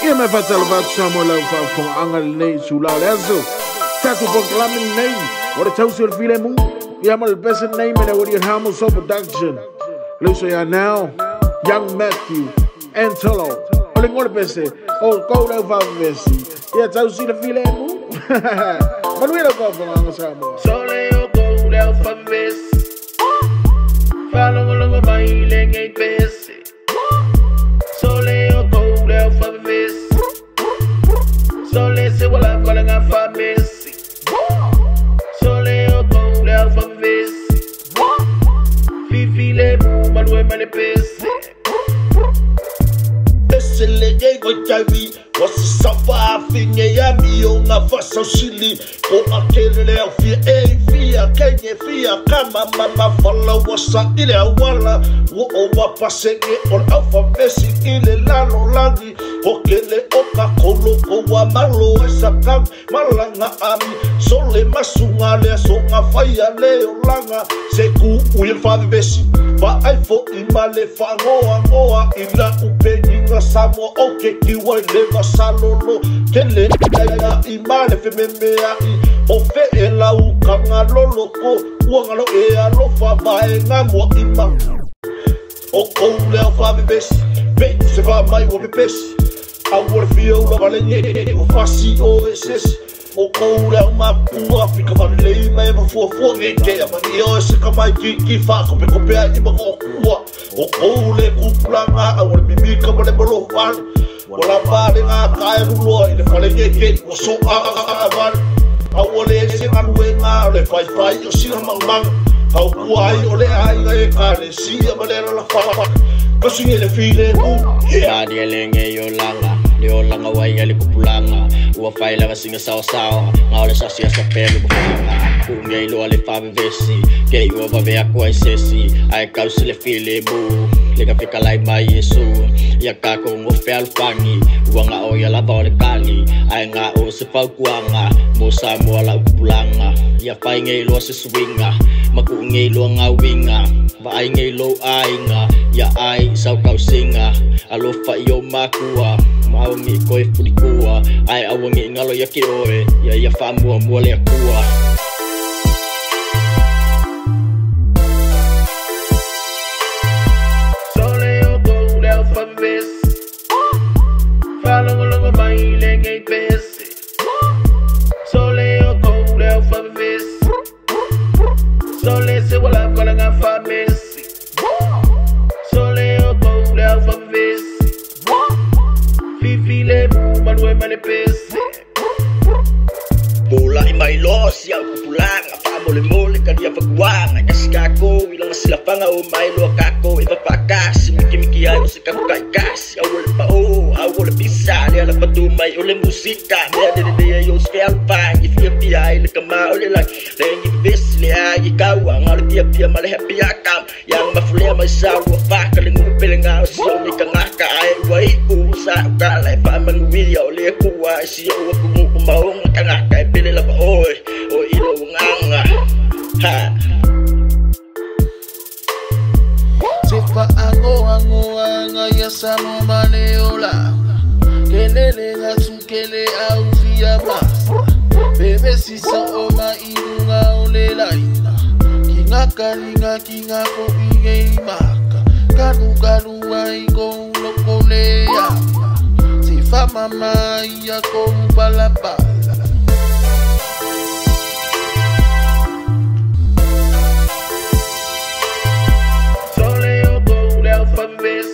Ia me fatalava samo lau whaafonga anga nei sulau leaso. Tatu proclaiming name. What a tausi or file mu. Ia mal best name and what you hamo so production. Luso ya now. Young Matthew. Antolo. Oling ora bese. Oh, go lau whaavesi. Ia tausi the file mu. Manuela go from anga samo. So leo go lau whaavesi. Whalongo mai lengai bese. So leo go lau whaavesi. So let's say what I'm calling a pharmacy. So leo go lau whaavesi. Fifi le mu manue mane pese. Ese le llego chavi. Wasi safa finye ya mionga fasa shili. Ko akele leo fia fia kenye fia kama mama fala wasa ile awala. Wo owa pasenge on alpha besi ile lalo lagi. Okele oka kolo kowa malo esa kam malanga ami. Sole masunga le songa faya leo langa. Seku uye fave besi. Fa aifo imale fa ngoa ila upenyi nga samo oke kiwa ile salolo kele ya imale fememea ofe ela ukanga lolo ko uangalo alo fa bae ngamo ima o le fa bebes be se va mai o bebes awor fio la valenye o fasi o ss o le ma pu afrika va le mai va fo ke amani o se kamai ki fa ko pe ai ma o le kuplanga awor bibi ka le bolo fan wala pare nga kaya rulo ile fale ngeke so avan awole se manwe nga le fai yo sina mang au kuai ole ai ngai kale si abalera la fa kasi ile file ku ya dielenge yo langa wai ngali kupulanga wa faila kasinga sawa ngale sasia sa pele bufanga kungai lo ale fa vesi ke yo va ve akwa sesi ai kausile file bu lega fika lai mai yesu ya ka ko ngo fel fangi wanga o ya la ba le kali ai nga o se fa kuanga mo sa mo la pulanga ya fa ngai lo se swinga maku ngai lo nga winga ba ai ngai lo ai nga ya ai sa ka singa alo fa yo makua mau mi koi fudikua ai awangi ngalo ya ki oe ya fa mo le akua. Whalongo mai lengai bese. So leo go lau whaavesi. So let's say what I'm calling a pharmacy. So leo go lau whaavesi. Fifi le mu manue mane pese. Bola i mai los ya kupulanga fa mole kadia fakuanga kaskako ilang silapanga o mai lo kako iba pakasi miki ayo se kakai kasi awol bisa dia la patumai ole musika dia yo spell pa ifia ile kama ole la lengi bes le ai kawa ngal dia male happy akam yang mafulia maisha wa fa kalingu pelenga si ole kangaka ai wai usa kala fa manwi ole kuwa si o ku mau kangaka pele la oi o ilo nganga ha Sifa ango ya samo maneola kelele ngasukele au via basa bebe sisa oma inunga olela ina kinga ko ingeimaka kanu ai ko lokole ya sifa mama ya ko balaba. So leo go lau whaavesi.